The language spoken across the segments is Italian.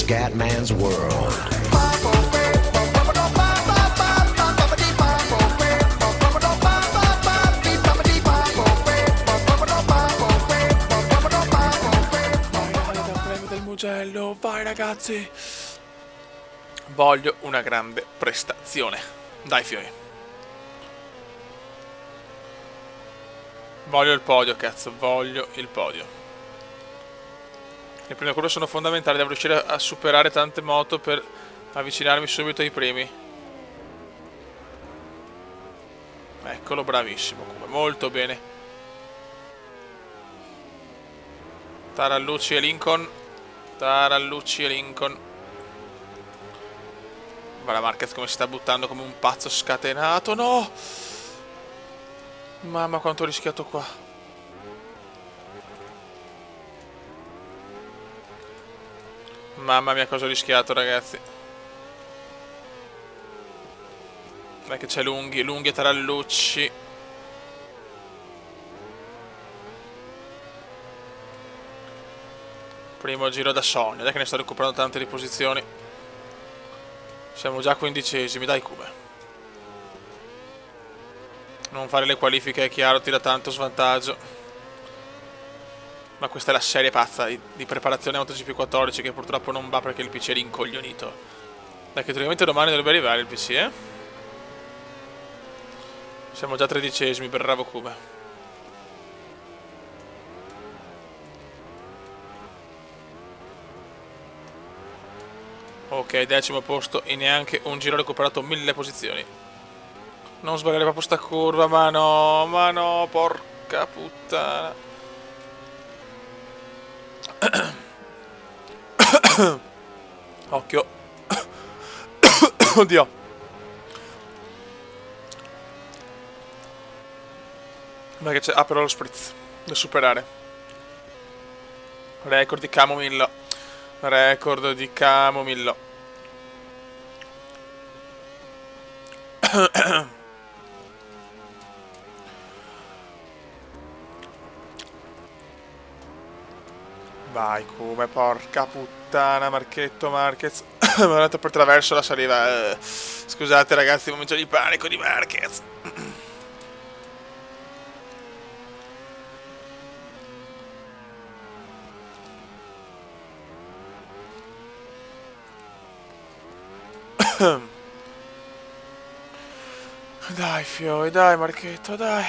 Scatman's World. Premio del Mugello, vai ragazzi! Voglio una grande prestazione. Dai fioi. Voglio il podio, cazzo, voglio il podio. Le prime curve sono fondamentali, devo riuscire a superare tante moto per avvicinarmi subito ai primi. Eccolo, bravissimo, molto bene. Tarallucci e Lincoln. Tarallucci e Lincoln. Guarda Marquez come si sta buttando come un pazzo scatenato. No! Mamma quanto ho rischiato qua. Mamma mia cosa ho rischiato ragazzi. Dai che c'è Lunghi e Tarallucci. Primo giro da sogno. Dai che ne sto recuperando tante di posizioni. Siamo già 15esimi, dai Cube. Non fare le qualifiche è chiaro, ti dà tanto svantaggio. Ma questa è la serie pazza di preparazione MotoGP 14 che purtroppo non va perché il PC è rincoglionito. Dai che teoricamente domani dovrebbe arrivare il PC, eh? Siamo già 13esimi, bravo Cube. Ok, 10° posto e neanche un giro recuperato 1000 posizioni. Non sbagliare proprio sta curva, ma no, porca puttana. Occhio. Oddio. Ma che c'è? Ah, però lo spritz da superare. Record di Camomillo. Record di Camomillo. Vai come porca puttana Marchetto Marquez. Mi ho dato per traverso la saliva. Scusate ragazzi, momento di panico di Marquez. Dai fioi, dai Marchetto, dai.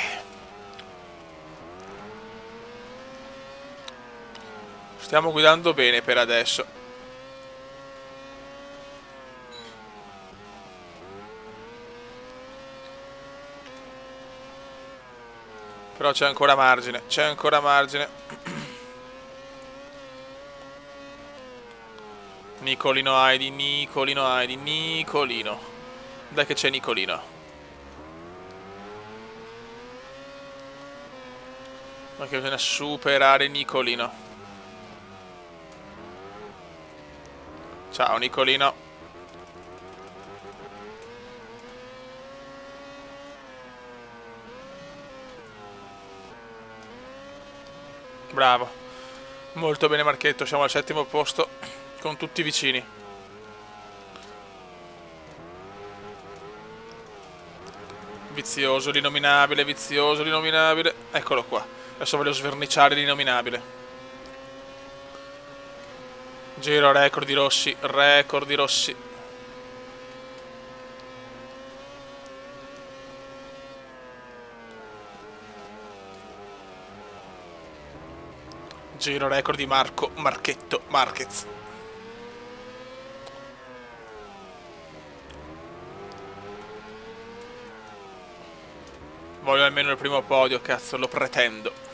Stiamo guidando bene per adesso. Però c'è ancora margine, c'è ancora margine. Nicolino Heidi, Nicolino Heidi, Nicolino. Dai che c'è Nicolino. Ma che bisogna superare Nicolino. Ciao Nicolino. Bravo. Molto bene Marchetto, siamo al 7° posto con tutti vicini. Vizioso l'inominabile, vizioso l'inominabile. Eccolo qua. Adesso voglio sverniciare l'inominabile. Giro record di Rossi, record di Rossi. Giro record di Marchetto Marquez. Voglio almeno il primo podio, cazzo, lo pretendo.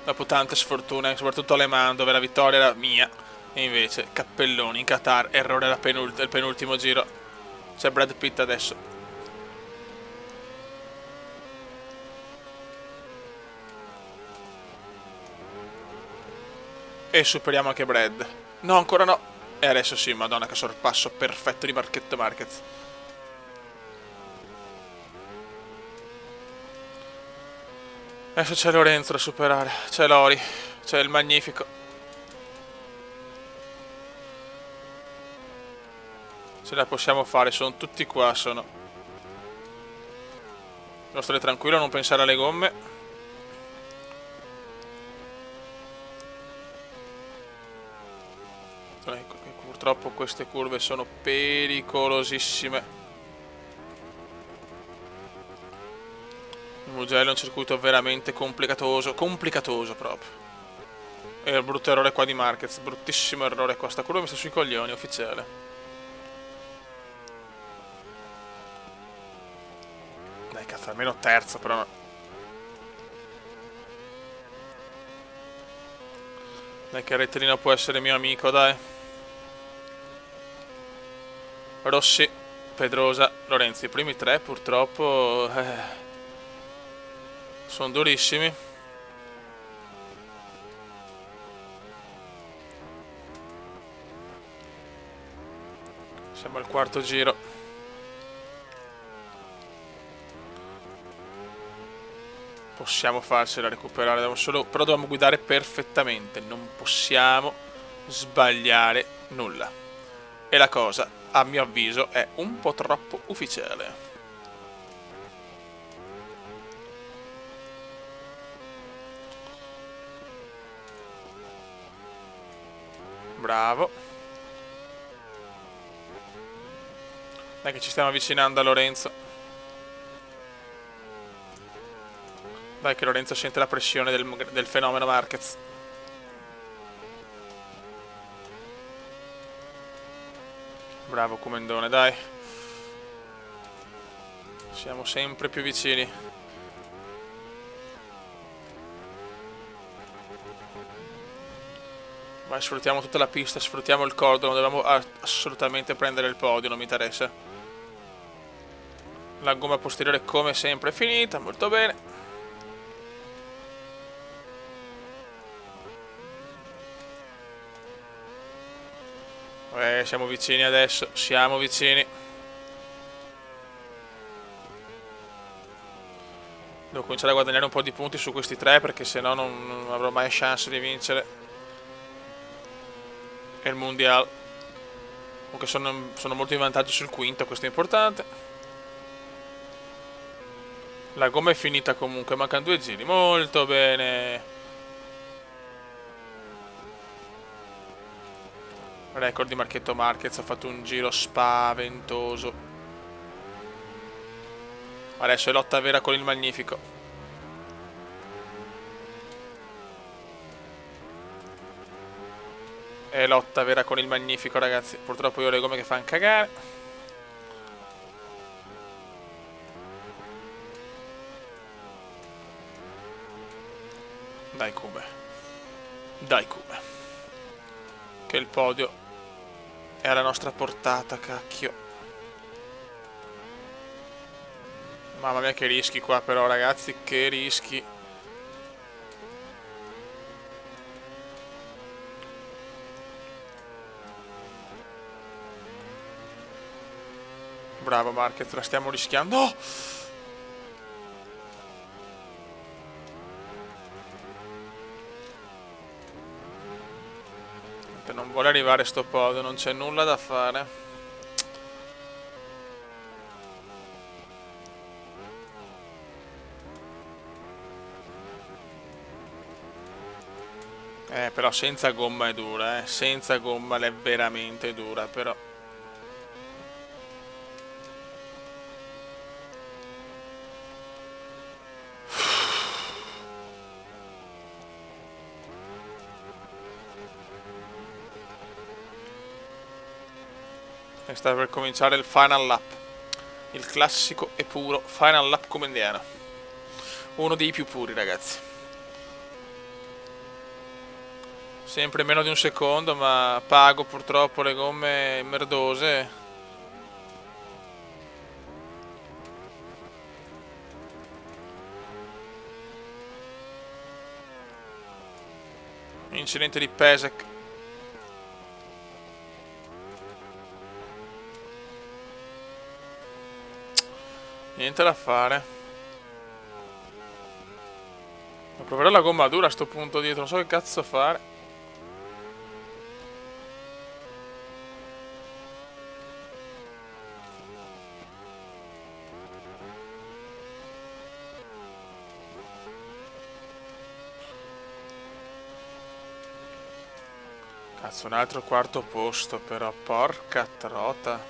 Dopo tante sfortune, soprattutto a Le Mans, dove la vittoria era mia. E invece, cappelloni, in Qatar, errore del penultimo giro. C'è Brad Pitt adesso. E superiamo anche Brad. No, ancora no. E adesso sì, madonna che sorpasso perfetto di Marchetto Marquez. Adesso c'è Lorenzo da superare, c'è Lori, c'è il Magnifico. Ce la possiamo fare, sono tutti qua, sono. Devo stare tranquillo, non pensare alle gomme. Ecco che purtroppo queste curve sono pericolosissime. Il Mugello è un circuito veramente complicatoso proprio. E il brutto errore qua di Marquez, bruttissimo errore qua, sta curva mi sta sui coglioni, ufficiale. Dai cazzo, almeno terzo però. Dai che il rettilineo può essere mio amico, dai. Rossi, Pedrosa, Lorenzi, i primi tre purtroppo sono durissimi. Siamo al quarto giro. Possiamo farcela recuperare, però dobbiamo guidare perfettamente, non possiamo sbagliare nulla. E la cosa, a mio avviso, è un po' troppo ufficiale. Bravo. Dai che ci stiamo avvicinando a Lorenzo. Dai che Lorenzo sente la pressione del fenomeno Marquez. Bravo Comendone, dai. Siamo sempre più vicini. Vai, sfruttiamo tutta la pista, sfruttiamo il cordolo, dobbiamo assolutamente prendere il podio, non mi interessa. La gomma posteriore come sempre è finita, molto bene. Siamo vicini adesso, siamo vicini. Devo cominciare a guadagnare un po' di punti su questi tre perché sennò non avrò mai chance di vincere il Mondial. Comunque sono molto in vantaggio sul quinto, questo è importante. La gomma è finita comunque, mancano 2 giri, molto bene. Record di Marchetto Marquez, ha fatto un giro spaventoso. Adesso è lotta vera con il Magnifico. È lotta vera con il Magnifico, ragazzi. Purtroppo io ho le gomme che fanno cagare. Dai Come. Dai Come. Che il podio è alla nostra portata, cacchio. Mamma mia che rischi qua però, ragazzi, che rischi. Bravo Marquez, la stiamo rischiando. No! Non vuole arrivare sto podio, non c'è nulla da fare. Però senza gomma è dura, senza gomma è veramente dura, però. E sta per cominciare il final lap. Il classico e puro final lap comendiano. Uno dei più puri, ragazzi. Sempre meno di un secondo, ma pago purtroppo le gomme merdose. Incidente di Pesek. Niente da fare. Proverò la gomma dura a sto punto dietro, non so che cazzo fare. Cazzo, un altro quarto posto però, porca trota.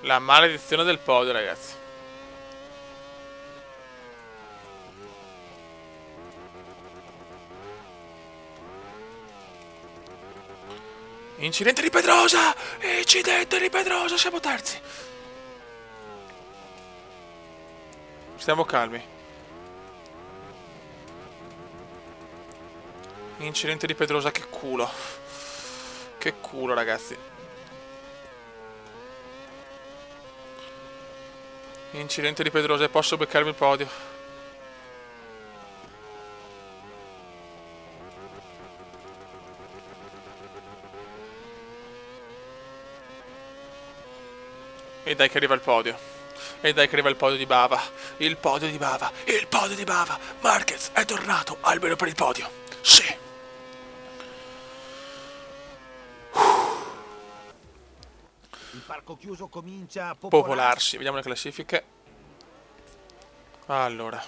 La maledizione del podio, ragazzi. Incidente di Pedrosa! Incidente di Pedrosa, siamo terzi. Stiamo calmi. Incidente di Pedrosa, che culo. Che culo, ragazzi. Incidente di Pedrosa e posso beccarmi il podio. E dai che arriva il podio. E dai che arriva il podio di Bava. Il podio di Bava. Il podio di Bava. Marquez è tornato almeno per il podio. Sì. Il parco chiuso comincia a Popolarsi. Vediamo le classifiche. Allora.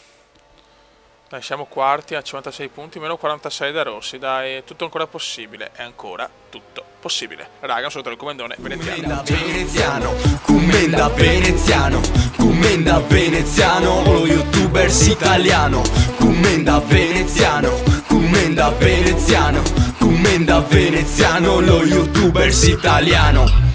Dai, siamo quarti a 56 punti, meno 46 da Rossi. Dai, è tutto ancora possibile. È ancora tutto possibile. Raga, un saluto dal comandone veneziano. Commenda veneziano, commenda veneziano, lo youtubers italiano. Commenda veneziano, commenda veneziano, commenda veneziano, lo youtubers italiano.